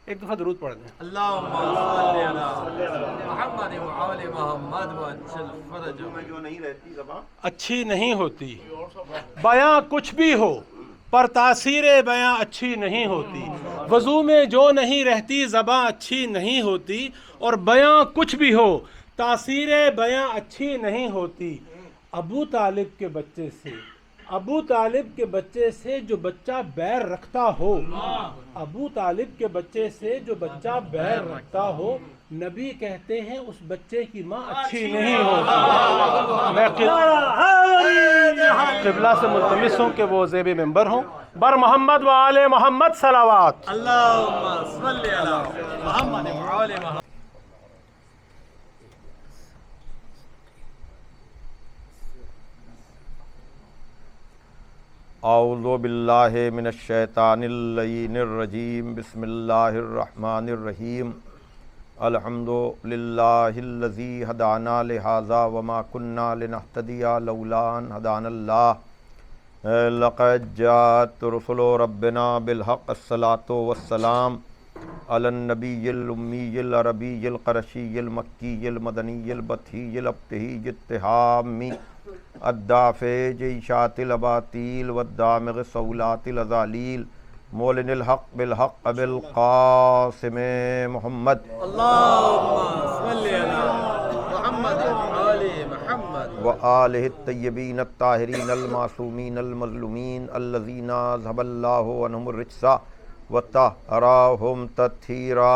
ایک دفعہ درود پڑھ دیں. اللہم صلی علی محمد وآل محمد وعجل فرجہ. جو نہیں رہتی زبان اچھی نہیں ہوتی. بیاں کچھ بھی ہو پر تاثیر بیاں اچھی نہیں ہوتی. وضو میں جو نہیں رہتی زباں اچھی نہیں ہوتی. اور بیاں کچھ بھی ہو تاثیر بیاں اچھی نہیں ہوتی. ابو طالب کے بچے سے جو بچہ بیر رکھتا ہو، ابو طالب کے بچے سے جو بچہ بیر رکھتا ہو، نبی کہتے ہیں اس بچے کی ماں اچھی نہیں ہوتی. میں قبلہ سے ملتمس ہوں کہ وہ زیب ممبر ہوں. بر محمد و آل محمد صلوات. اللہم صلی علی محمد وآل محمد. اعوذ باللہ من الشیطان اللعین الرجیم. بسم اللہ الرحمن الرحیم. الحمد للہ الذی ہدانا لہذا وما کننا لنہتدی لولا ان ہدانا اللہ. لقد جاءت رسل ربنا بالحق الصلاۃ والسلام علی النبی الامی العربی القرشی المکی المدنی البطحی الابتہی التہامی الدافع جیشات الاباطیل والدامغ صولات الازالیل مولن الحق بالحق بالقاسم محمد اللہم صلی علی محمد وآل محمد وآلہ الطیبین الطاہرین المعصومین المظلومین الذین اذھب اللہ عنہم الرجس وطہرہم تطہیرا.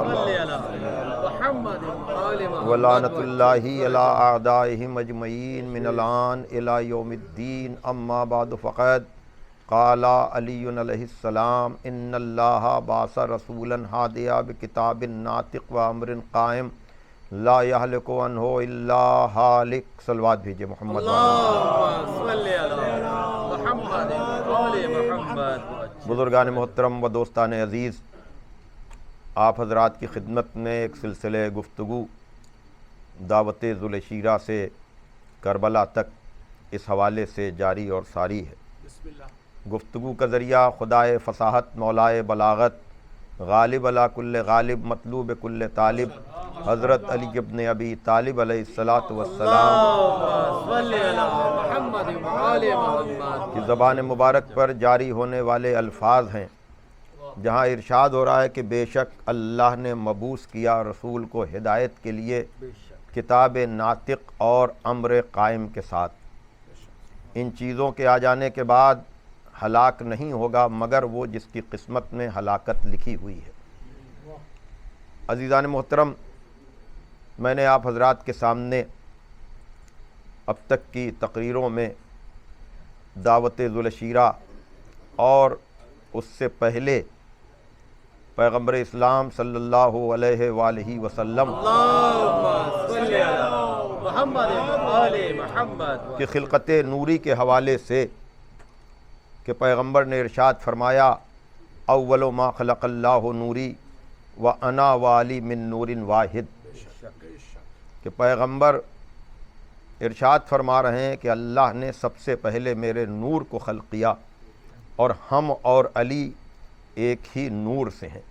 صلی علی محمد وآل محمد. ولعنت اللہ علی اعدائہم اجمعین من الآن الی یوم الدین. اما بعد فقد قال علی علیہ السلام ان اللہ بعث رسولا ہادیا بکتاب ناطق و امر قائم لا یہلک عنہ الا ہالک. صلوات بھیجئے محمد. اللہم صلی علی محمد وآل محمد. بزرگان محترم و دوستان عزیز، آپ حضرات کی خدمت میں ایک سلسلہ گفتگو دعوت ذوالشیرہ سے کربلا تک اس حوالے سے جاری اور ساری ہے. گفتگو کا ذریعہ خدائے فصاحت مولائے بلاغت غالب علی کل غالب مطلوب کل طالب حضرت علی ابن ابی طالب علیہ الصلاۃ والسلام صلی علی محمد وآل محمد کی زبان مبارک پر جاری ہونے والے الفاظ ہیں، جہاں ارشاد ہو رہا ہے کہ بے شک اللہ نے مبعوث کیا رسول کو ہدایت کے لیے کتاب ناطق اور امر قائم کے ساتھ. ان چیزوں کے آ جانے کے بعد ہلاک نہیں ہوگا مگر وہ جس کی قسمت میں ہلاکت لکھی ہوئی ہے. عزیزان محترم، میں نے آپ حضرات کے سامنے اب تک کی تقریروں میں دعوت ذوالشیرہ اور اس سے پہلے پیغمبر اسلام صلی اللہ علیہ وآلہ وسلم اللہم صلی علی محمد وآل محمد کی خلقت نوری کے حوالے سے کہ پیغمبر نے ارشاد فرمایا اول ما خلق اللہ نوری وانا والی من نور واحد، کہ پیغمبر ارشاد فرما رہے ہیں کہ اللہ نے سب سے پہلے میرے نور کو خلق کیا اور ہم اور علی ایک ہی نور سے ہیں.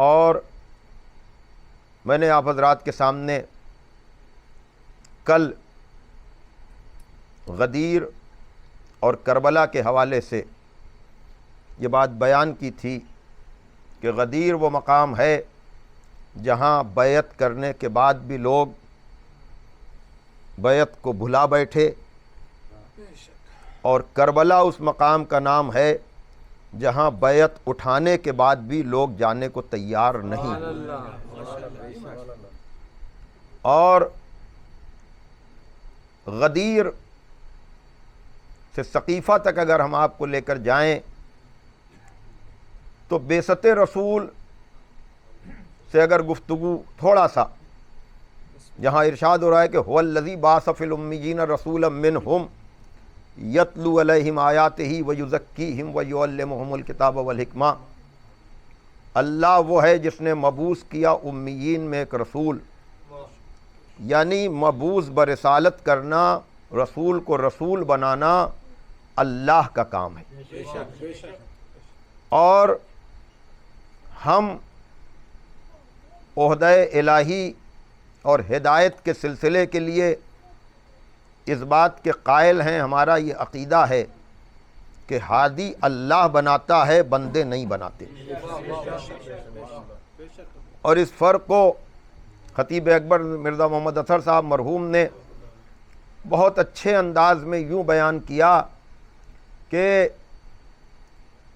اور میں نے آپ حضرات کے سامنے کل غدیر اور کربلا کے حوالے سے یہ بات بیان کی تھی کہ غدیر وہ مقام ہے جہاں بیعت کرنے کے بعد بھی لوگ بیعت کو بھلا بیٹھے، اور کربلا اس مقام کا نام ہے جہاں بیعت اٹھانے کے بعد بھی لوگ جانے کو تیار نہیں. اور غدیر سے ثقیفہ تک اگر ہم آپ کو لے کر جائیں تو بعثت رسول سے اگر گفتگو تھوڑا سا، جہاں ارشاد ہو رہا ہے کہ هو الذی بعث فی الامیین رسولا منہم یتلو علیہم آیاتہ ویزکیہم ویعلمہم الکتاب والحکمہ، اللہ وہ ہے جس نے مبعوث کیا امیین میں ایک رسول، یعنی مبعوث برسالت کرنا، رسول کو رسول بنانا اللہ کا کام ہے. اور ہم عہدہ الہی اور ہدایت کے سلسلے کے لیے اس بات کے قائل ہیں، ہمارا یہ عقیدہ ہے کہ ہادی اللہ بناتا ہے، بندے نہیں بناتے۔ اور اس فرق کو خطیب اکبر مرزا محمد اظہر صاحب مرحوم نے بہت اچھے انداز میں یوں بیان کیا کہ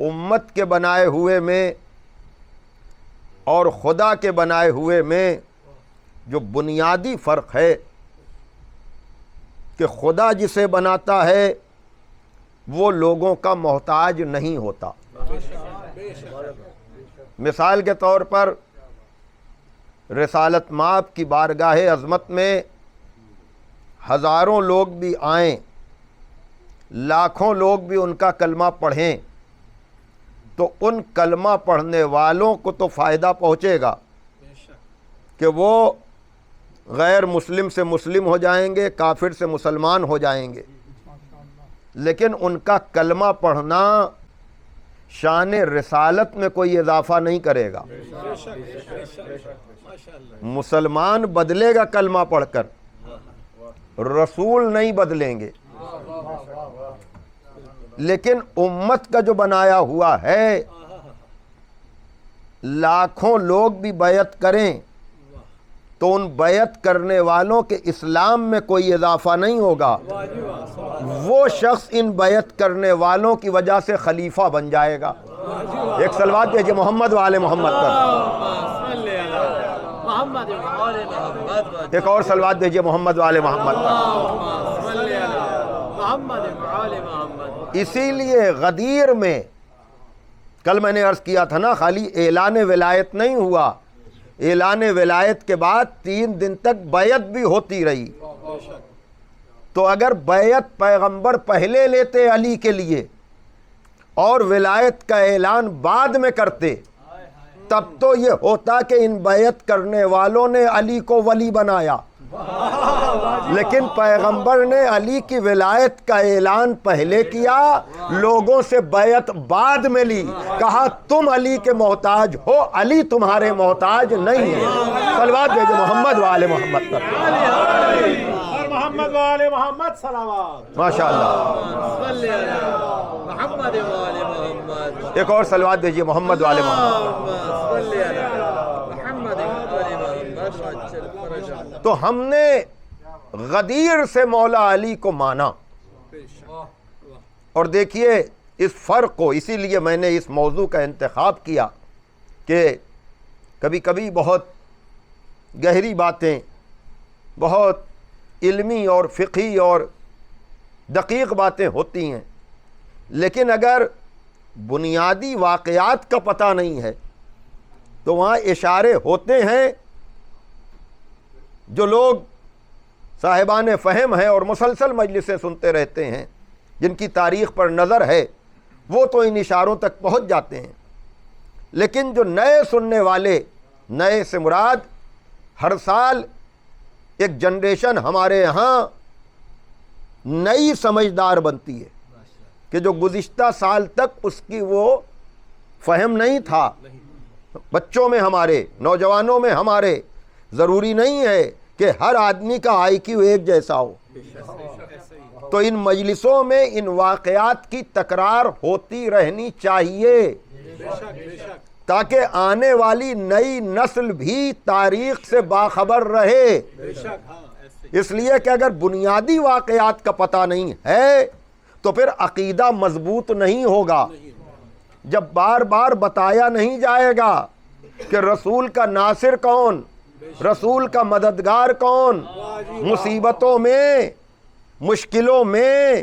امت کے بنائے ہوئے میں اور خدا کے بنائے ہوئے میں جو بنیادی فرق ہے کہ خدا جسے بناتا ہے وہ لوگوں کا محتاج نہیں ہوتا۔ مثال کے طور پر رسالت مآب کی بارگاہ عظمت میں ہزاروں لوگ بھی آئیں، لاکھوں لوگ بھی ان کا کلمہ پڑھیں تو ان کلمہ پڑھنے والوں کو تو فائدہ پہنچے گا کہ وہ غیر مسلم سے مسلم ہو جائیں گے، کافر سے مسلمان ہو جائیں گے، لیکن ان کا کلمہ پڑھنا شان رسالت میں کوئی اضافہ نہیں کرے گا۔ مسلمان بدلے گا کلمہ پڑھ کر، رسول نہیں بدلیں گے۔ لیکن امت کا جو بنایا ہوا ہے، لاکھوں لوگ بھی بیعت کریں تو ان بیعت کرنے والوں کے اسلام میں کوئی اضافہ نہیں ہوگا، وہ شخص ان بیعت کرنے والوں کی وجہ سے خلیفہ بن جائے گا۔ ایک صلوات دیجئے محمد و آل محمد پر، ایک اور صلوات دیجئے محمد و آل محمد پر۔ اسی لیے غدیر میں کل میں نے عرض کیا تھا نا، خالی اعلان ولایت نہیں ہوا، اعلان ولایت کے بعد 3 دن تک بیعت بھی ہوتی رہی۔ تو اگر بیعت پیغمبر پہلے لیتے علی کے لیے اور ولایت کا اعلان بعد میں کرتے، تب تو یہ ہوتا کہ ان بیعت کرنے والوں نے علی کو ولی بنایا، لیکن پیغمبر نے علی کی ولایت کا اعلان پہلے کیا، لوگوں سے بیعت بعد میں لی، کہا تم علی کے محتاج ہو، علی تمہارے محتاج نہیں ہے۔ صلوات بھیجو محمد و آل محمد پر، اور محمد و آل محمد صلوات۔ ماشاءاللہ، ایک اور صلوات بھیجیے محمد و آل محمد۔ تو ہم نے غدیر سے مولا علی کو مانا، اور دیکھیے اس فرق کو، اسی لیے میں نے اس موضوع کا انتخاب کیا کہ کبھی کبھی بہت گہری باتیں، بہت علمی اور فقہی اور دقیق باتیں ہوتی ہیں، لیکن اگر بنیادی واقعات کا پتہ نہیں ہے تو وہاں اشارے ہوتے ہیں جو لوگ صاحبان فہم ہیں اور مسلسل مجلسیں سنتے رہتے ہیں، جن کی تاریخ پر نظر ہے، وہ تو ان اشاروں تک پہنچ جاتے ہیں، لیکن جو نئے سننے والے، نئے سے مراد ہر سال ایک جنریشن ہمارے ہاں نئی سمجھدار بنتی ہے کہ جو گزشتہ سال تک اس کی وہ فہم نہیں تھا۔ بچوں میں ہمارے، نوجوانوں میں ہمارے، ضروری نہیں ہے کہ ہر آدمی کا آئی کیو ایک جیسا ہو، تو ان مجلسوں میں ان واقعات کی تکرار ہوتی رہنی چاہیے تاکہ آنے والی نئی نسل بھی تاریخ سے باخبر رہے۔ اس لیے کہ اگر بنیادی واقعات کا پتہ نہیں ہے تو پھر عقیدہ مضبوط نہیں ہوگا۔ جب بار بار بتایا نہیں جائے گا کہ رسول کا ناصر کون، رسول کا مددگار کون، مصیبتوں میں، مشکلوں میں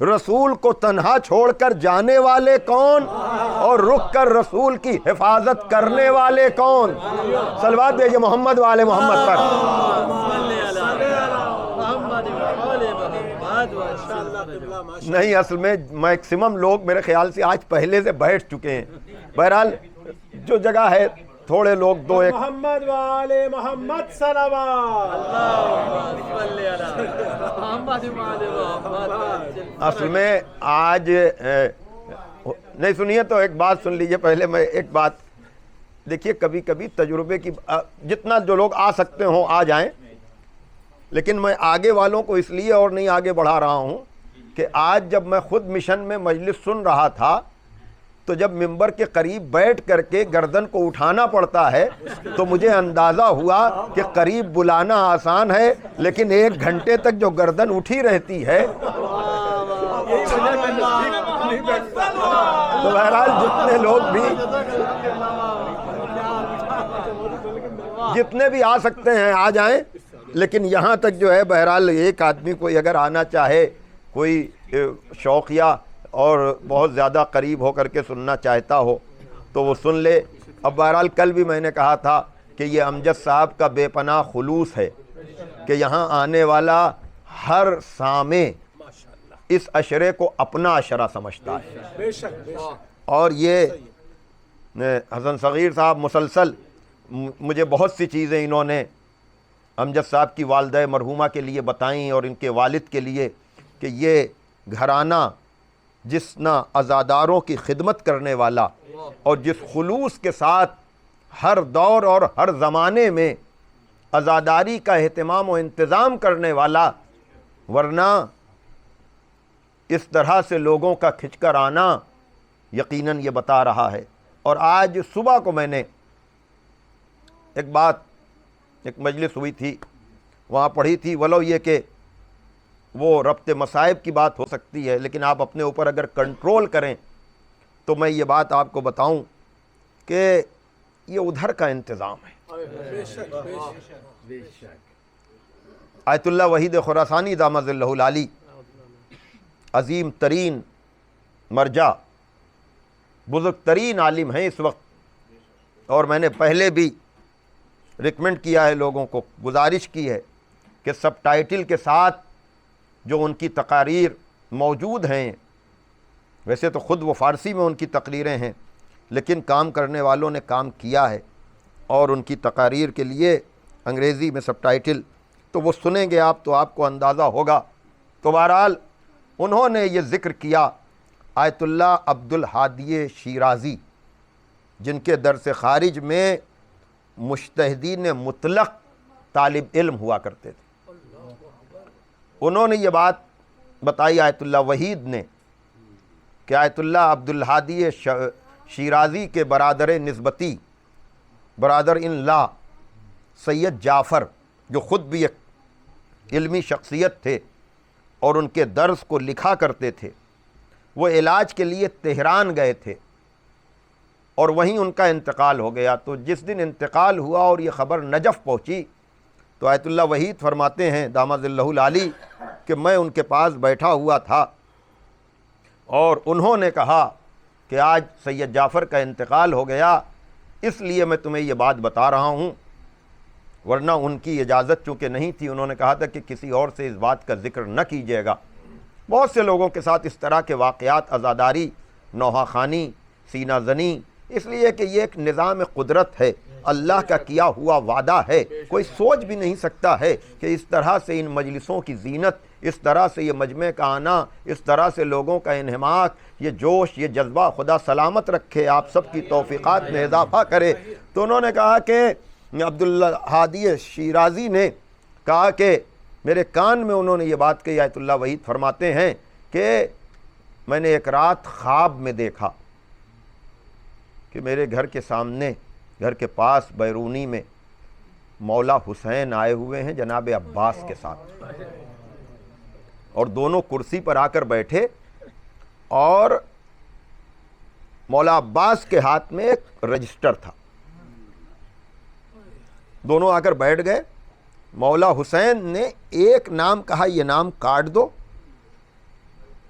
رسول کو تنہا چھوڑ کر جانے والے کون، اور رک کر رسول کی حفاظت کرنے والے کون۔ صلوات بھیجئے محمد و آل محمد پر۔ نہیں، اصل میں میکسیمم لوگ میرے خیال سے آج پہلے سے بیٹھ چکے ہیں، بہرحال جو جگہ ہے تھوڑے لوگ دو ایک۔ محمد و آل محمد صلوات۔ اصل میں آج نہیں سنیے تو ایک بات سن لیجئے پہلے. میں ایک بات دیکھیے, کبھی کبھی تجربے کی جتنا جو لوگ آ سکتے ہوں آ جائیں, لیکن میں آگے والوں کو اس لیے اور نہیں آگے بڑھا رہا ہوں کہ آج جب میں خود مشن میں مجلس سن رہا تھا تو جب ممبر کے قریب بیٹھ کر کے گردن کو اٹھانا پڑتا ہے تو مجھے اندازہ ہوا کہ قریب بلانا آسان ہے, لیکن 1 گھنٹے تک جو گردن اٹھی رہتی ہے. تو بہرحال جتنے بھی آ سکتے ہیں آ جائیں, لیکن یہاں تک جو ہے بہرحال ایک آدمی کوئی اگر آنا چاہے, کوئی شوقیہ اور بہت زیادہ قریب ہو کر کے سننا چاہتا ہو تو وہ سن لے. اب بہرحال کل بھی میں نے کہا تھا کہ یہ امجد صاحب کا بے پناہ خلوص ہے کہ یہاں آنے والا ہر سامع اس عشرے کو اپنا عشرہ سمجھتا ہے. اور یہ حسن صغیر صاحب مسلسل مجھے بہت سی چیزیں انہوں نے امجد صاحب کی والدہ مرحومہ کے لیے بتائیں اور ان کے والد کے لیے, کہ یہ گھرانہ جس نہ عزاداروں کی خدمت کرنے والا اور جس خلوص کے ساتھ ہر دور اور ہر زمانے میں عزاداری کا اہتمام و انتظام کرنے والا, ورنہ اس طرح سے لوگوں کا کھنچ کر آنا یقیناً یہ بتا رہا ہے. اور آج صبح کو میں نے ایک مجلس ہوئی تھی, وہاں پڑھی تھی, ولو یہ کہ وہ ربط مصائب کی بات ہو سکتی ہے, لیکن آپ اپنے اوپر اگر کنٹرول کریں تو میں یہ بات آپ کو بتاؤں کہ یہ ادھر کا انتظام ہے. آیت اللہ وحید خراسانی دامت ظلہ العالی عظیم ترین مرجع, بزرگ ترین عالم ہیں اس وقت, اور میں نے پہلے بھی ریکمنڈ کیا ہے, لوگوں کو گزارش کی ہے کہ سب ٹائٹل کے ساتھ جو ان کی تقاریر موجود ہیں, ویسے تو خود وہ فارسی میں ان کی تقریریں ہیں, لیکن کام کرنے والوں نے کام کیا ہے اور ان کی تقاریر کے لیے انگریزی میں سب ٹائٹل, تو وہ سنیں گے آپ تو آپ کو اندازہ ہوگا. تو بہرحال انہوں نے یہ ذکر کیا آیت اللہ عبد الہادی شیرازی, جن کے درس خارج میں مجتہدین مطلق طالب علم ہوا کرتے تھے. انہوں نے یہ بات بتائی آیت اللہ وحید نے کہ آیت اللہ عبد الہادی شیرازی کے برادر نسبتی, برادر ان لا سید جعفر, جو خود بھی ایک علمی شخصیت تھے اور ان کے درس کو لکھا کرتے تھے, وہ علاج کے لیے تہران گئے تھے اور وہیں ان کا انتقال ہو گیا. تو جس دن انتقال ہوا اور یہ خبر نجف پہنچی تو آیت اللہ وحید فرماتے ہیں دامت ظلہ العالی کہ میں ان کے پاس بیٹھا ہوا تھا اور انہوں نے کہا کہ آج سید جعفر کا انتقال ہو گیا, اس لیے میں تمہیں یہ بات بتا رہا ہوں, ورنہ ان کی اجازت چونکہ نہیں تھی. انہوں نے کہا تھا کہ کسی اور سے اس بات کا ذکر نہ کیجیے گا. بہت سے لوگوں کے ساتھ اس طرح کے واقعات, عزاداری, نوحہ خوانی, سینہ زنی, اس لیے کہ یہ ایک نظام قدرت ہے, اللہ کا کیا ہوا وعدہ ہے. کوئی سوچ بھی نہیں سکتا ہے کہ اس طرح سے ان مجلسوں کی زینت, اس طرح سے یہ مجمع کا آنا, اس طرح سے لوگوں کا انہماک, یہ جوش, یہ جذبہ, خدا سلامت رکھے, آپ سب کی توفیقات میں اضافہ کرے. تو انہوں نے کہا کہ عبد الہادی شیرازی نے کہا کہ میرے کان میں انہوں نے یہ بات کہی. آیت اللہ وحید فرماتے ہیں کہ میں نے ایک رات خواب میں دیکھا کہ میرے گھر کے سامنے, گھر کے پاس بیرونی میں مولا حسین آئے ہوئے ہیں جناب عباس کے ساتھ, اور دونوں کرسی پر آ کر بیٹھے اور مولا عباس کے ہاتھ میں ایک رجسٹر تھا. دونوں آ کر بیٹھ گئے. مولا حسین نے ایک نام کہا, یہ نام کاٹ دو.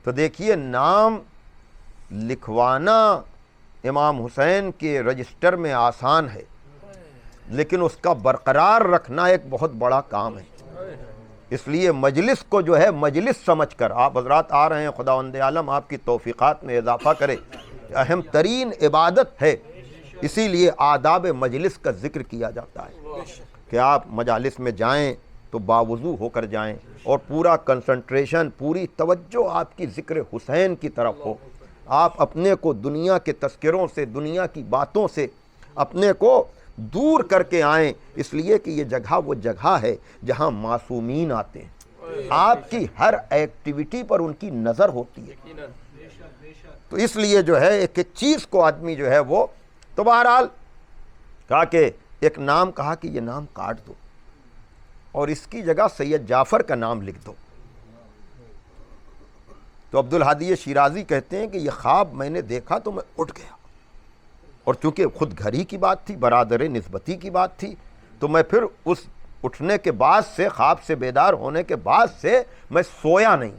تو دیکھیے, نام لکھوانا امام حسین کے رجسٹر میں آسان ہے, لیکن اس کا برقرار رکھنا ایک بہت بڑا کام ہے. اس لیے مجلس کو جو ہے مجلس سمجھ کر آپ حضرات آ رہے ہیں, خداوند عالم آپ کی توفیقات میں اضافہ کرے. اہم ترین عبادت ہے, اسی لیے آداب مجلس کا ذکر کیا جاتا ہے کہ آپ مجالس میں جائیں تو باوضو ہو کر جائیں اور پورا کنسنٹریشن, پوری توجہ آپ کی ذکر حسین کی طرف ہو. آپ اپنے کو دنیا کے تذکروں سے، دنیا کی باتوں سے اپنے کو دور کر کے آئیں، اس لیے کہ یہ جگہ وہ جگہ ہے جہاں معصومین آتے ہیں، آپ کی ہر ایکٹیویٹی پر ان کی نظر ہوتی ہے۔ تو اس لیے جو ہے ایک ایک چیز کو آدمی جو ہے وہ، تو بہرحال کہا کہ ایک نام کہا کہ یہ نام کاٹ دو اور اس کی جگہ سید جعفر کا نام لکھ دو۔ تو عبدالہادی شیرازی کہتے ہیں کہ یہ خواب میں نے دیکھا تو میں اٹھ گیا، اور چونکہ خود گھر ہی کی بات تھی، برادر نسبتی کی بات تھی، تو میں پھر اس اٹھنے کے بعد سے، خواب سے بیدار ہونے کے بعد سے میں سویا نہیں،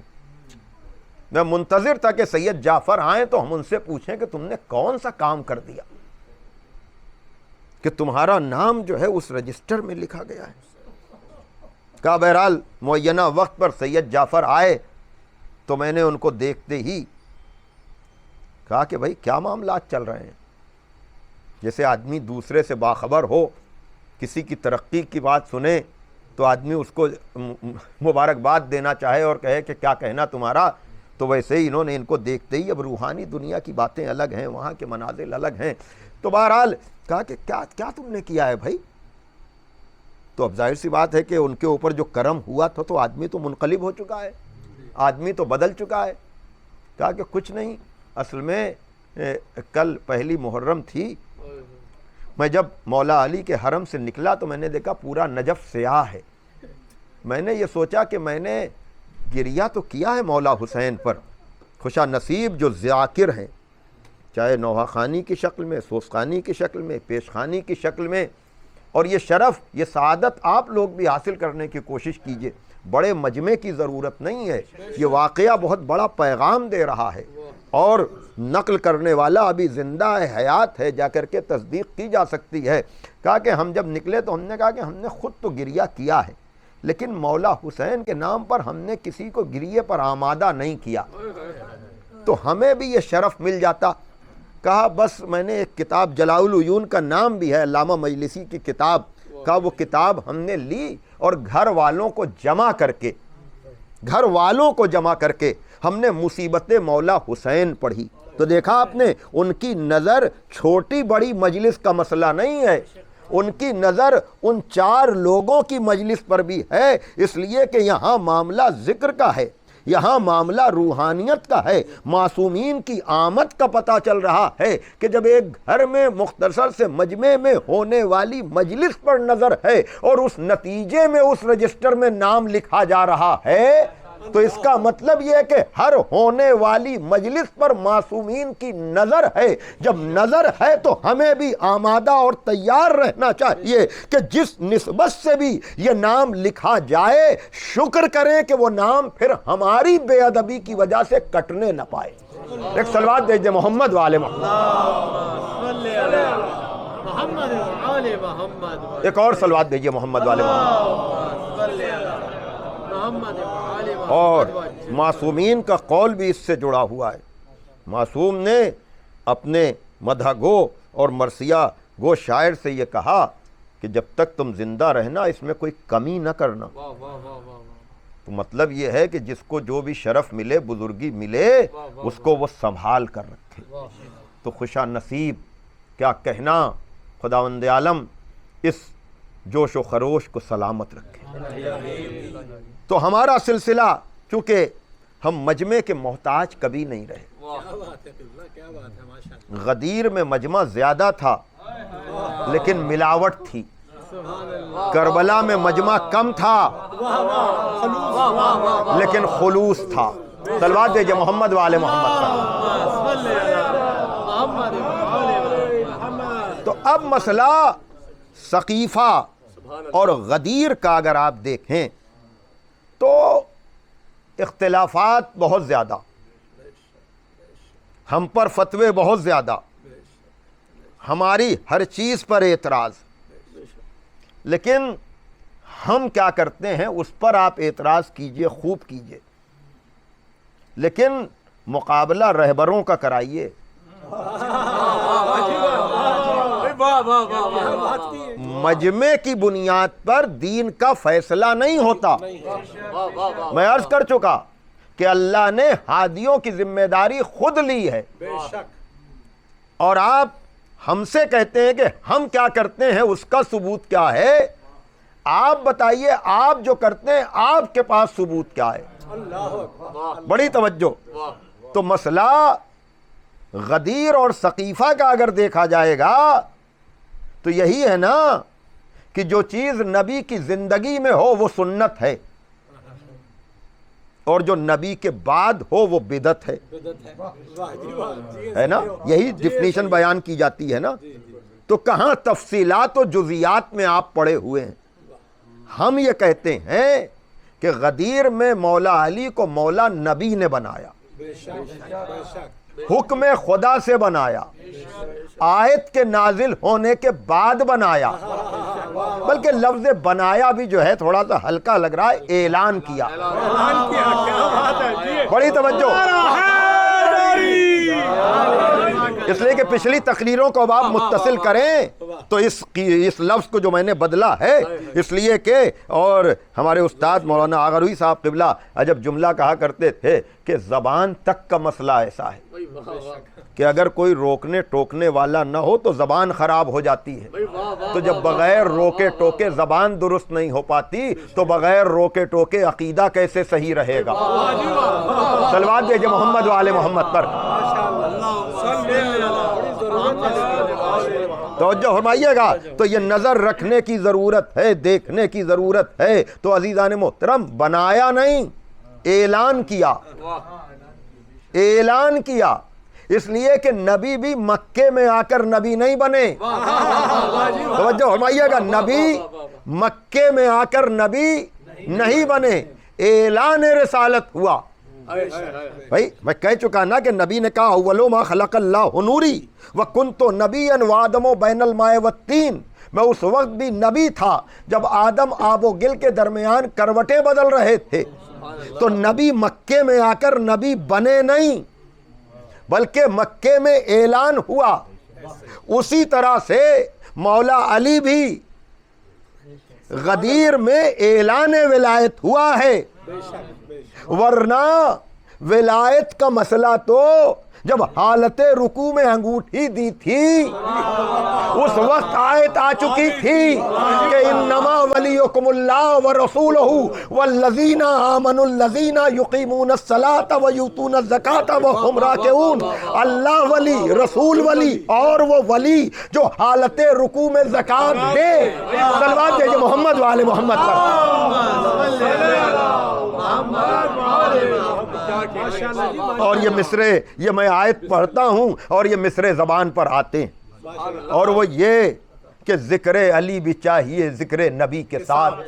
میں منتظر تھا کہ سید جعفر آئیں تو ہم ان سے پوچھیں کہ تم نے کون سا کام کر دیا کہ تمہارا نام جو ہے اس رجسٹر میں لکھا گیا ہے۔ کہا بہرحال معینہ وقت پر سید جعفر آئے تو میں نے ان کو دیکھتے ہی کہا کہ بھائی کیا معاملات چل رہے ہیں؟ جیسے آدمی دوسرے سے باخبر ہو، کسی کی ترقی کی بات سنے تو آدمی اس کو مبارکباد دینا چاہے اور کہے کہ کیا کہنا تمہارا، تو ویسے ہی انہوں نے ان کو دیکھتے ہی، اب روحانی دنیا کی باتیں الگ ہیں، وہاں کے منازل الگ ہیں، تو بہرحال کہا کہ کیا تم نے کیا ہے بھائی؟ تو اب ظاہر سی بات ہے کہ ان کے اوپر جو کرم ہوا تھا تو آدمی تو منقلب ہو چکا ہے، آدمی تو بدل چکا ہے۔ کہا کہ کچھ نہیں، اصل میں کل پہلی محرم تھی، میں جب مولا علی کے حرم سے نکلا تو میں نے دیکھا پورا نجف سیاہ ہے، میں نے یہ سوچا کہ میں نے گریہ تو کیا ہے مولا حسین پر، خوشا نصیب جو ذاکر ہیں، چاہے نوحہ خانی کی شکل میں، سوس خانی کی شکل میں، پیش خانی کی شکل میں، اور یہ شرف، یہ سعادت آپ لوگ بھی حاصل کرنے کی کوشش کیجئے۔ بڑے مجمع کی ضرورت نہیں ہے، یہ واقعہ بہت بڑا پیغام دے رہا ہے، اور نقل کرنے والا ابھی زندہ ہے، حیات ہے، جا کر کے تصدیق کی جا سکتی ہے۔ کہا کہ ہم جب نکلے تو ہم نے کہا کہ ہم نے خود تو گریہ کیا ہے، لیکن مولا حسین کے نام پر ہم نے کسی کو گریے پر آمادہ نہیں کیا، تو ہمیں بھی یہ شرف مل جاتا۔ کہا بس میں نے ایک کتاب، جلاء العیون کا نام بھی ہے، علامہ مجلسی کی کتاب، کہا وہ کتاب ہم نے لی اور گھر والوں کو جمع کر کے ہم نے مصیبت مولا حسین پڑھی، تو دیکھا آپ نے ان کی نظر چھوٹی بڑی مجلس کا مسئلہ نہیں ہے، ان کی نظر ان 4 لوگوں کی مجلس پر بھی ہے، اس لیے کہ یہاں معاملہ ذکر کا ہے، یہاں معاملہ روحانیت کا ہے، معصومین کی آمد کا پتہ چل رہا ہے کہ جب ایک گھر میں مختصر سے مجمع میں ہونے والی مجلس پر نظر ہے اور اس نتیجے میں اس رجسٹر میں نام لکھا جا رہا ہے، تو اس کا مطلب یہ ہے کہ ہر ہونے والی مجلس پر معصومین کی نظر ہے۔ جب نظر ہے تو ہمیں بھی آمادہ اور تیار رہنا چاہیے کہ جس نسبت سے بھی یہ نام لکھا جائے، شکر کریں کہ وہ نام پھر ہماری بے ادبی کی وجہ سے کٹنے نہ پائے۔ ایک صلوات دیجئے محمد والے محمد، ایک اور صلوات دیجئے محمد والے محمد۔ اور معصومین کا قول بھی اس سے جڑا ہوا ہے، معصوم نے اپنے مدح گو اور مرثیہ گو شاعر سے یہ کہا کہ جب تک تم زندہ رہنا اس میں کوئی کمی نہ کرنا۔ تو مطلب یہ ہے کہ جس کو جو بھی شرف ملے، بزرگی ملے، اس کو وہ سنبھال کر رکھے۔ تو خوشا نصیب کیا کہنا، خداوند عالم اس جوش و خروش کو سلامت رکھے۔ تو ہمارا سلسلہ، چونکہ ہم مجمع کے محتاج کبھی نہیں رہے، غدیر میں مجمع زیادہ تھا لیکن ملاوٹ تھی، کربلا میں مجمع کم تھا لیکن خلوص تھا۔ صلوات دیجئے محمد والے محمد کا۔ تو اب مسئلہ سقیفہ اور غدیر کا اگر آپ دیکھیں تو اختلافات بہت زیادہ، ہم پر فتوے بہت زیادہ، ہماری ہر چیز پر اعتراض، لیکن ہم کیا کرتے ہیں اس پر آپ اعتراض کیجئے، خوب کیجئے، لیکن مقابلہ رہبروں کا کرائیے، مجمع کی بنیاد پر دین کا فیصلہ نہیں ہوتا۔ میں عرض کر چکا کہ اللہ نے ہادیوں کی ذمہ داری خود لی ہے، اور آپ ہم سے کہتے ہیں کہ ہم کیا کرتے ہیں، اس کا ثبوت کیا ہے؟ آپ بتائیے، آپ جو کرتے ہیں آپ کے پاس ثبوت کیا ہے؟ بڑی توجہ۔ تو مسئلہ غدیر اور ثقیفہ کا اگر دیکھا جائے گا تو یہی ہے نا کہ جو چیز نبی کی زندگی میں ہو وہ سنت ہے، اور جو نبی کے بعد ہو وہ بدعت ہے نا؟ یہی ڈیفینیشن بیان کی جاتی ہے نا۔ تو کہاں تفصیلات و جزیات میں آپ پڑے ہوئے ہیں؟ ہم یہ کہتے ہیں کہ غدیر میں مولا علی کو مولا نبی نے بنایا، حکم خدا سے بنایا، آیت کے نازل ہونے کے بعد بنایا، بلکہ لفظ بنایا بھی جو ہے تھوڑا سا ہلکا لگ رہا ہے، اعلان کیا۔ بڑی توجہ، اس لیے کہ پچھلی تقریروں کو اب آپ متصل کریں تو اس لفظ کو جو میں نے بدلا ہے اس لیے کہ، اور ہمارے استاد مولانا آغا روئی صاحب قبلہ عجب جملہ کہا کرتے تھے کہ زبان تک کا مسئلہ ایسا ہے کہ اگر کوئی روکنے ٹوکنے والا نہ ہو تو زبان خراب ہو جاتی ہے، تو جب بغیر روکے ٹوکے زبان درست نہیں ہو پاتی تو بغیر روکے ٹوکے عقیدہ کیسے صحیح رہے گا؟ صلوات بھیجے محمد و آل محمد پر۔ توجہ فرمائیے گا، تو یہ نظر رکھنے کی ضرورت ہے، دیکھنے کی ضرورت ہے۔ تو عزیزان محترم، بنایا نہیں، اعلان کیا، اعلان کیا، اس لیے کہ نبی بھی مکے میں آ کر نبی نہیں بنے۔ توجہ فرمائیے گا، نبی مکے میں آ کر نبی نہیں بنے، اعلان رسالت ہوا۔ بھائی میں کہہ چکا نا کہ نبی نے کہا اولو ما خلق اللہ نوری وکنت نبیا وآدم بین الماء والطین، میں اس وقت بھی نبی تھا جب آدم آب و گل کے درمیان کروٹیں بدل رہے تھے۔ تو نبی مکے میں آ کر نبی بنے نہیں، بلکہ مکے میں اعلان ہوا۔ اسی طرح سے مولا علی بھی غدیر میں اعلان ولایت ہوا ہے، ورنہ ولایت کا مسئلہ تو جب حالت رکوع میں انگوٹھی دی تھی اس وقت آیت آ چکی تھی کہ انما ولیکم اللہ ورسولہ والذین آمنوا الذین یقیمون الصلاۃ ویؤتون الزکاۃ وہم راکعون۔ اللہ ولی، رسول ولی، اور وہ ولی جو حالت رکوع میں زکات دے۔ صلوات بھیجے محمد وآل محمد پر۔ اور یہ مصرے، یہ میں آیت پڑھتا ہوں اور یہ مصرے زبان پر آتے ہیں، اور وہ یہ کہ ذکر علی بھی چاہیے ذکر نبی کے ساتھ،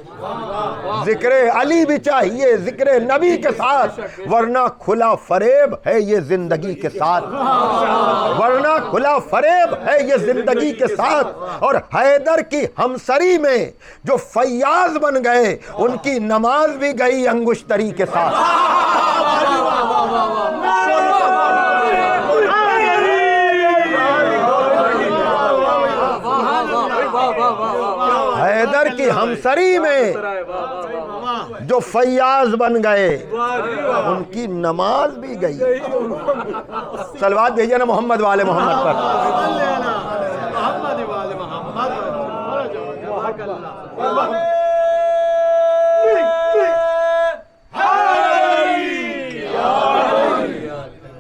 ذکر علی بھی چاہیے ذکر نبی کے ساتھ، ورنہ کھلا فریب ہے یہ زندگی کے ساتھ، ورنہ کھلا فریب ہے یہ زندگی کے ساتھ۔ اور حیدر کی ہمسری میں جو فیاض بن گئے ان کی نماز بھی گئی انگشتری کے ساتھ۔ حیدر کی ہمسری میں جو فیاض بن گئے ان کی نماز بھی گئی۔ صلوات بھیجیے نا محمد والے محمد پر۔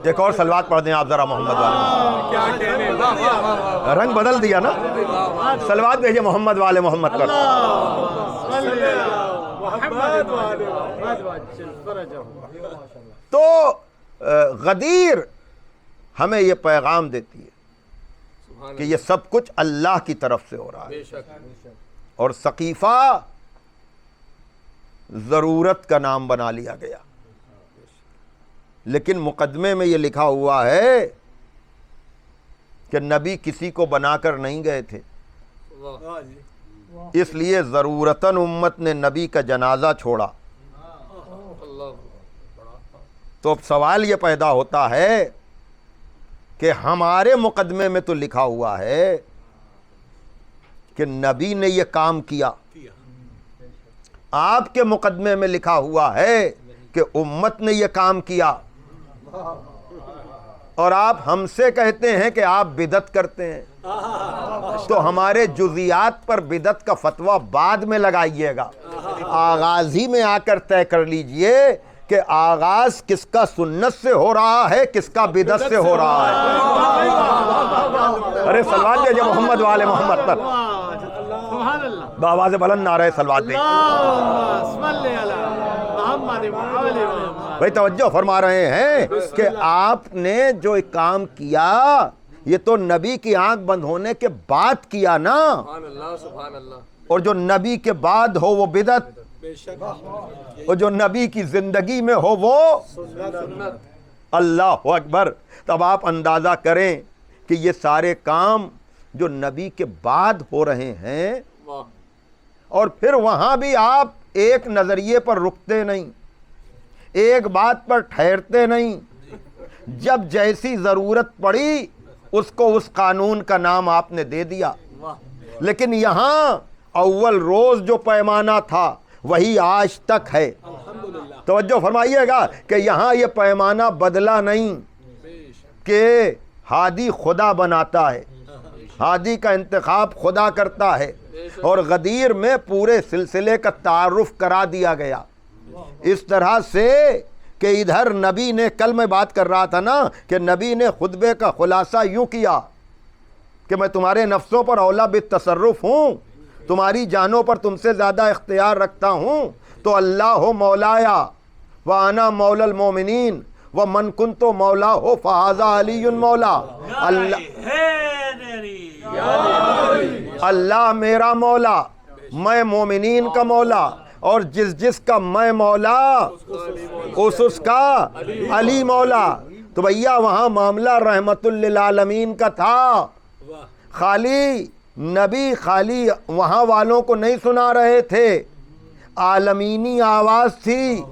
ایک اور صلوات پڑھ دیں آپ ذرا محمد والے، رنگ بدل دیا نا۔ صلوات بھیجیے محمد والے محمد پر۔ تو غدیر ہمیں یہ پیغام دیتی ہے کہ یہ سب کچھ اللہ کی طرف سے ہو رہا ہے، اور ثقیفہ ضرورت کا نام بنا لیا گیا، لیکن مقدمے میں یہ لکھا ہوا ہے کہ نبی کسی کو بنا کر نہیں گئے تھے، اس لیے ضرورتاً امت نے نبی کا جنازہ چھوڑا۔ تو اب سوال یہ پیدا ہوتا ہے کہ ہمارے مقدمے میں تو لکھا ہوا ہے کہ نبی نے یہ کام کیا، آپ کے مقدمے میں لکھا ہوا ہے کہ امت نے یہ کام کیا، اور آپ ہم سے کہتے ہیں کہ آپ بدعت کرتے ہیں، تو ہمارے جزیات پر بدعت کا فتویٰ بعد میں لگائیے گا، آغاز ہی میں آ کر طے کر لیجئے کہ آغاز کس کا سنت سے ہو رہا ہے، کس کا بدعت سے ہو رہا ہے۔ ارے صلوات دیجئے محمد والے محمد پر، بآواز بلند نعرہ صلوات دیجئے۔ بھائی توجہ فرما رہے ہیں کہ آپ نے جو کام کیا یہ تو نبی کی آنکھ بند ہونے کے بعد کیا نا، سبحان اللہ۔ اور جو نبی کے بعد ہو وہ بدعت، اور جو نبی کی زندگی میں ہو وہ سنت۔ اللہ اکبر۔ تب آپ اندازہ کریں کہ یہ سارے کام جو نبی کے بعد ہو رہے ہیں، واہ، اور پھر وہاں بھی آپ ایک نظریے پر رکتے نہیں، ایک بات پر ٹھہرتے نہیں، جب جیسی ضرورت پڑی اس کو اس قانون کا نام آپ نے دے دیا۔ لیکن یہاں اول روز جو پیمانہ تھا وہی آج تک ہے۔ توجہ فرمائیے گا کہ یہاں یہ پیمانہ بدلا نہیں کہ ہادی خدا بناتا ہے، ہادی کا انتخاب خدا کرتا ہے، اور غدیر میں پورے سلسلے کا تعارف کرا دیا گیا اس طرح سے کہ ادھر نبی نے، کل میں بات کر رہا تھا نا کہ نبی نے خطبے کا خلاصہ یوں کیا کہ میں تمہارے نفسوں پر اولا بالتصرف ہوں، تمہاری جانوں پر تم سے زیادہ اختیار رکھتا ہوں، تو اللہ مولایا وانا مولا المومنین ومن کنت مولا ہو فہذا علی مولا۔ اللہ میرا مولا، میں مومنین کا مولا، اور جس جس کا میں مولا اس کا علی مولا۔ تو بھیا وہاں معاملہ رحمت للعالمین کا تھا، خالی نبی خالی وہاں والوں کو نہیں سنا رہے تھے، عالمینی آواز تھی۔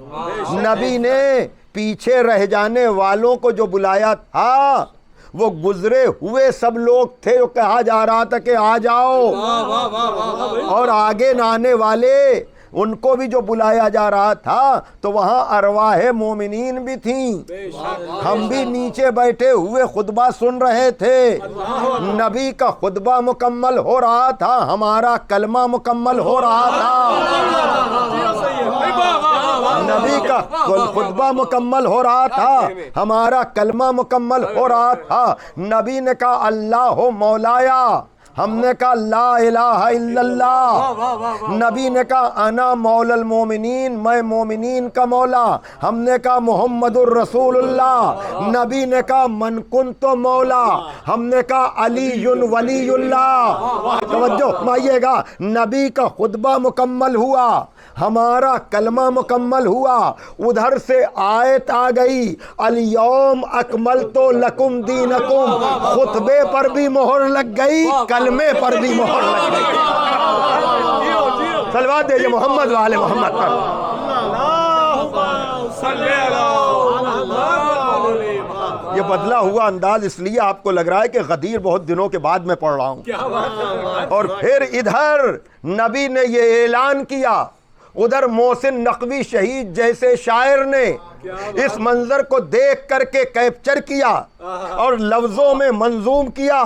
نبی نے پیچھے رہ جانے والوں کو جو بلایا تھا وہ گزرے ہوئے سب لوگ تھے، جو کہا جا رہا تھا کہ آ جاؤ، اور آگے نہ آنے والے ان کو بھی جو بلایا جا رہا تھا، تو وہاں ارواح مومنین بھی تھیں، ہم بھی نیچے بیٹھے ہوئے خطبہ سن رہے تھے۔ نبی کا خطبہ مکمل ہو رہا تھا، ہمارا کلمہ مکمل ہو رہا تھا۔ نبی کا خطبہ مکمل ہو رہا تھا، ہمارا کلمہ مکمل ہو رہا تھا۔ نبی نے کہا اللہ مولایا، ہم نے کہا لا الہ الا اللہ۔ نبی نے کہا انا مولا المومنین، میں مومنین کا مولا۔ ہم نے کہا محمد الرسول اللہ۔ نبی نے کہا من کنت مولا، ہم نے کہا علی ولی اللہ۔ توجہ مائیے گا، نبی کا خطبہ مکمل ہوا، ہمارا کلمہ مکمل ہوا، ادھر سے آیت آ گئی الیوم اکملت لکم دینکم، خطبے پر بھی مہر لگ گئی، کلمے پر بھی مہر لگ گئی۔ صلوات دیجئے محمد والے محمد پر۔ یہ بدلا ہوا انداز اس لیے آپ کو لگ رہا ہے کہ غدیر بہت دنوں کے بعد میں پڑھ رہا ہوں، اور پھر ادھر نبی نے یہ اعلان کیا، ادھر محسن نقوی شہید جیسے شاعر نے اس منظر کو دیکھ کر کے کیپچر کیا اور لفظوں میں منظوم کیا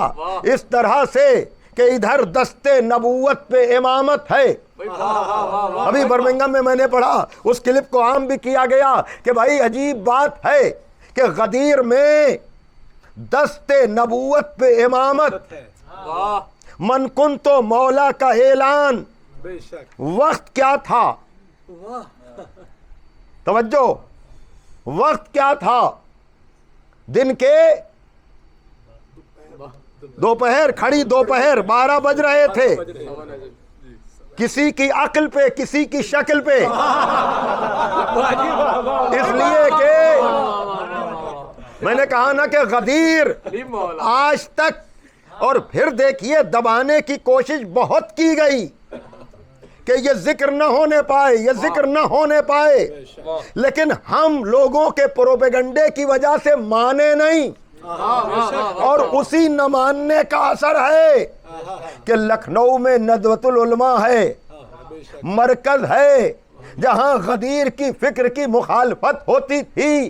اس طرح سے کہ ادھر دستے نبوت پہ امامت ہے۔ ابھی برمنگم میں میں نے پڑھا، اس کلپ کو عام بھی کیا گیا کہ بھائی عجیب بات ہے کہ غدیر میں دستے نبوت پہ امامت، من کنت مولا کا اعلان۔ وقت کیا تھا؟ توجہ، وقت کیا تھا؟ دن کے دوپہر، کھڑی دوپہر 12 بج رہے تھے، کسی کی عقل پہ کسی کی شکل پہ، اس لیے کہ میں نے کہا نا کہ غدیر آج تک، اور پھر دیکھیے دبانے کی کوشش بہت کی گئی کہ یہ ذکر نہ ہونے پائے، یہ ذکر نہ ہونے پائے، لیکن ہم لوگوں کے پروپیگنڈے کی وجہ سے مانے نہیں، اور اسی نہ ماننے کا اثر ہے کہ لکھنؤ میں ندوۃ العلماء ہے، مرکز ہے، جہاں غدیر کی فکر کی مخالفت ہوتی تھی،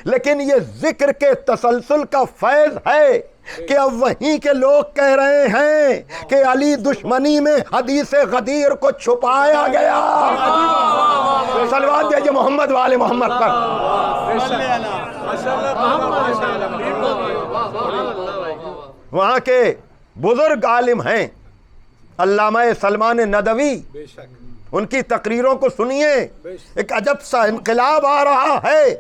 لیکن یہ ذکر کے تسلسل کا فیض ہے کہ اب وہیں کے لوگ کہہ رہے ہیں کہ علی دشمنی میں حدیث غدیر کو چھپایا گیا۔ صلوات دیجئے محمد والے محمد پر۔ وہاں کے بزرگ عالم ہیں علامہ سلمان ندوی، ان کی تقریروں کو سنیے، ایک عجب سا انقلاب آ رہا ہے۔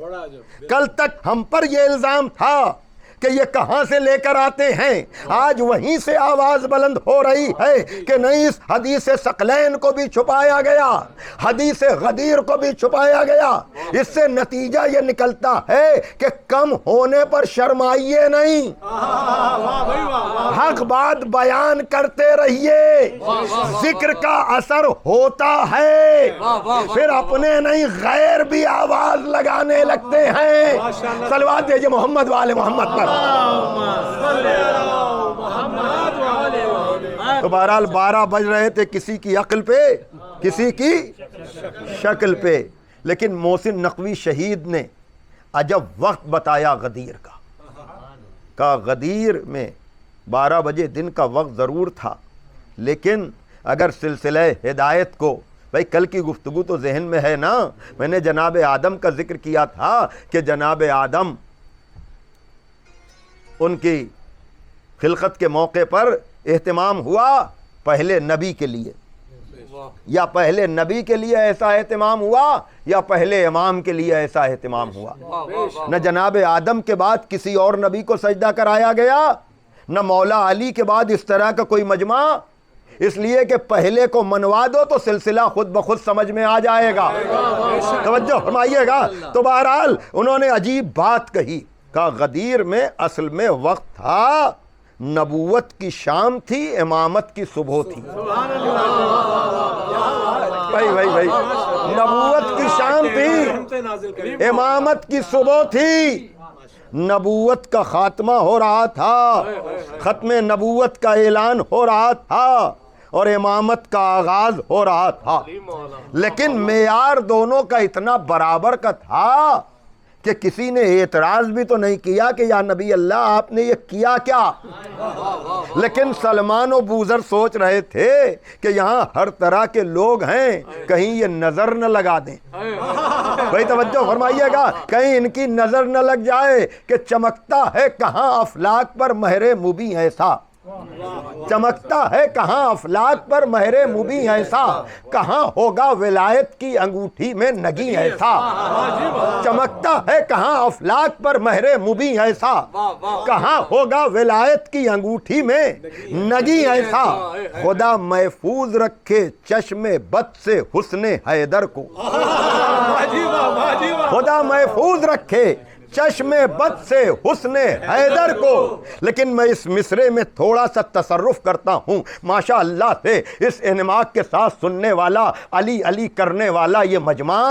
کل تک ہم پر یہ الزام تھا کہ یہ کہاں سے لے کر آتے ہیں، آج وہیں سے آواز بلند ہو رہی ہے کہ نہیں، اس حدیث ثقلین کو بھی چھپایا گیا، حدیث غدیر کو بھی چھپایا گیا۔ اس سے نتیجہ یہ نکلتا ہے کہ کم ہونے پر شرمائیے نہیں، حق بات بیان کرتے رہیے، ذکر کا اثر ہوتا ہے، پھر اپنے نہیں غیر بھی آواز لگانے لگتے ہیں۔ صلوات دیجئے محمد والے محمد پر۔ تو بہرحال 12 بج رہے تھے کسی کی عقل پہ، کسی کی شکل پہ، لیکن محسن نقوی شہید نے عجب وقت بتایا غدیر کا، کہا غدیر میں 12 بجے دن کا وقت ضرور تھا، لیکن اگر سلسلہ ہدایت کو، بھائی کل کی گفتگو تو ذہن میں ہے نا، میں نے جناب آدم کا ذکر کیا تھا کہ جناب آدم ان کی خلقت کے موقع پر اہتمام ہوا پہلے نبی کے لیے، یا پہلے نبی کے لیے ایسا اہتمام ہوا یا پہلے امام کے لیے ایسا اہتمام ہوا۔ نہ جناب آدم کے بعد کسی اور نبی کو سجدہ کرایا گیا، نہ مولا علی کے بعد اس طرح کا کوئی مجمع، اس لیے کہ پہلے کو منوا دو تو سلسلہ خود بخود سمجھ میں آ جائے گا۔ توجہ فرمائیے گا۔ تو بہرحال انہوں نے عجیب بات کہی، کہا غدیر میں اصل میں وقت تھا، نبوت کی شام تھی، امامت کی صبح تھی۔ بھائی نبوت کی شام تھی، امامت کی صبح تھی، نبوت کا خاتمہ ہو رہا تھا، ختم نبوت کا اعلان ہو رہا تھا اور امامت کا آغاز ہو رہا تھا، لیکن معیار دونوں کا اتنا برابر کا تھا کہ کسی نے اعتراض بھی تو نہیں کیا کہ یا نبی اللہ آپ نے یہ کیا کیا، لیکن سلمان و بوذر سوچ رہے تھے کہ یہاں ہر طرح کے لوگ ہیں، کہیں یہ نظر نہ لگا دیں۔ بھائی توجہ فرمائیے گا، کہیں ان کی نظر نہ لگ جائے کہ چمکتا ہے کہاں افلاک پر مہر مبیں ایسا، چمکتا ہے کہاں افلاک پر مہر مبیں ایسا، کہاں ہوگا ولایت کی انگوٹھی میں نگیں ایسا، چمکتا ہے کہاں افلاک پر مہر مبیں ایسا، کہاں ہوگا ولایت کی انگوٹھی میں نگیں ایسا، خدا محفوظ رکھے چشم بد سے حسن حیدر کو، خدا محفوظ رکھے چشم بد سے حسن حیدر کو۔ لیکن میں اس مصرے میں تھوڑا سا تصرف کرتا ہوں، ماشاء اللہ سے اس انعماق کے ساتھ سننے والا، علی علی کرنے والا یہ مجمع،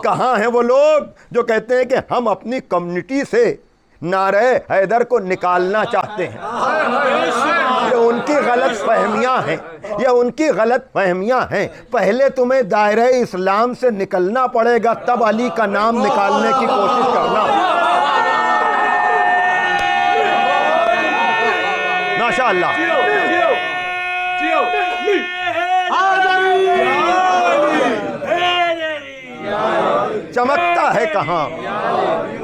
کہاں ہیں وہ لوگ جو کہتے ہیں کہ ہم اپنی کمیونٹی سے نعرہ حیدر کو نکالنا چاہتے ہیں؟ یہ ان کی غلط فہمیاں ہیں، یہ ان کی غلط فہمیاں ہیں۔ پہلے تمہیں دائرہ اسلام سے نکلنا پڑے گا، تب علی کا نام نکالنے کی کوشش کرنا۔ ماشاءاللہ۔ چمکتا ہے کہاں،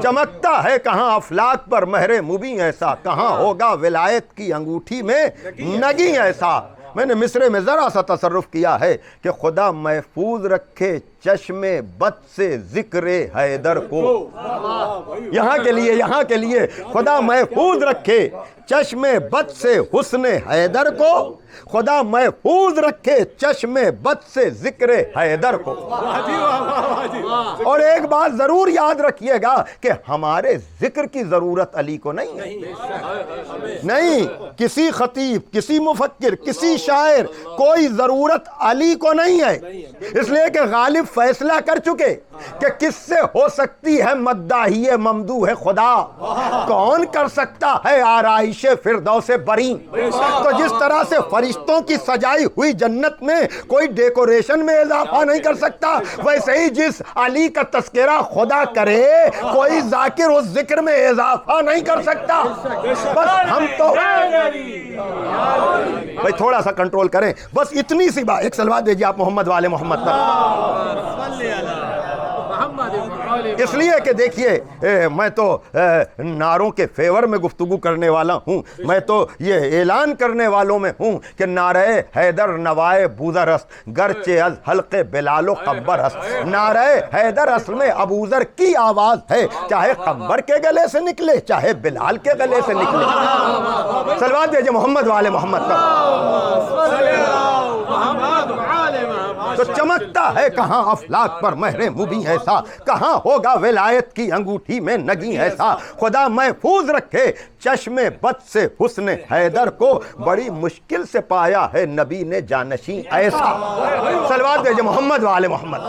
چمکتا ہے کہاں افلاک پر مہر مبیں ایسا، کہاں ہوگا ولایت کی انگوٹھی میں نگیں ایسا۔ میں نے مصرے میں ذرا سا تصرف کیا ہے کہ خدا محفوظ رکھے چشم بد سے ذکر حیدر کو، یہاں کے لیے خدا محفوظ رکھے چشم بد سے حسن حیدر کو، خدا محفوظ رکھے چشم بد سے ذکر حیدر کو۔ اور ایک بات ضرور یاد رکھیے گا کہ ہمارے ذکر کی ضرورت علی کو نہیں، کسی خطیب، کسی مفکر، کسی شاعر، کوئی ضرورت علی کو نہیں ہے، اس لیے کہ غالب فیصلہ کر چکے کہ کس سے ہو سکتی ہے مداحی ممدوح خدا، کون کر سکتا ہے آرائش فردوس بری۔ تو جس طرح سے فرشتوں کی سجائی ہوئی جنت میں کوئی ڈیکوریشن میں اضافہ نہیں کر سکتا، ویسے ہی جس علی کا تذکرہ خدا کرے کوئی ذاکر اس ذکر میں اضافہ نہیں کر سکتا۔ بس ہم تو بھائی تھوڑا سا کنٹرول کریں، بس اتنی سی بات۔ ایک سلوات دیجیے آپ محمد والے محمد پر۔ اس لیے کہ دیکھیے میں تو نعروں کے فیور میں گفتگو کرنے والا ہوں، میں تو یہ اعلان کرنے والوں میں ہوں کہ نعرہ حیدر نوائے بوذر است گرچہ از حلق بلال و قمبر است۔ نعرہ حیدر اصل میں ابوذر کی آواز ہے، چاہے قمبر کے گلے سے نکلے چاہے بلال کے گلے سے نکلے۔ سلوات دیجیے محمد والے محمد پر۔ تو چمکتا ہے کہاں افلاک پر مہر مبیں ایسا، کہاں ہوگا ولایت کی انگوٹھی میں نگیں ایسا۔ خدا محفوظ رکھے چشم بد سے حسن حیدر کو، بڑی مشکل سے پایا ہے نبی نے جانشین ایسا۔ سلوات دیجیے محمد والے محمد۔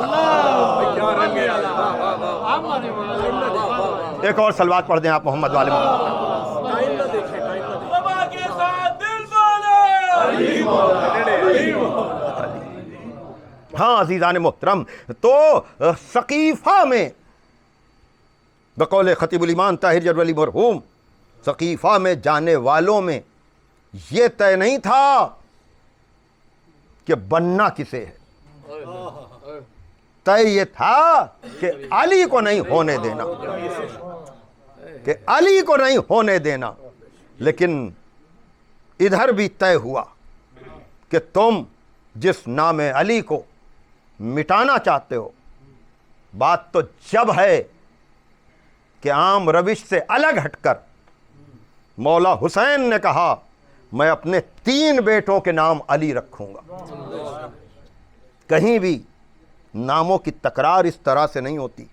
ایک اور سلوات پڑھ دیں آپ محمد والے محمد۔ ہاں عزیزان محترم، تو سقیفہ میں بقول خطیب الایمان طاہر جدولی مرحوم، سقیفہ میں جانے والوں میں یہ طے نہیں تھا کہ بننا کسے ہے، طے یہ تھا کہ علی کو نہیں ہونے دینا، کہ علی کو نہیں ہونے دینا۔ لیکن ادھر بھی طے ہوا کہ تم جس نام علی کو مٹانا چاہتے ہو، بات تو جب ہے کہ عام روش سے الگ ہٹ کر مولا حسین نے کہا میں اپنے 3 بیٹوں کے نام علی رکھوں گا۔ کہیں بھی ناموں کی تکرار اس طرح سے نہیں ہوتی۔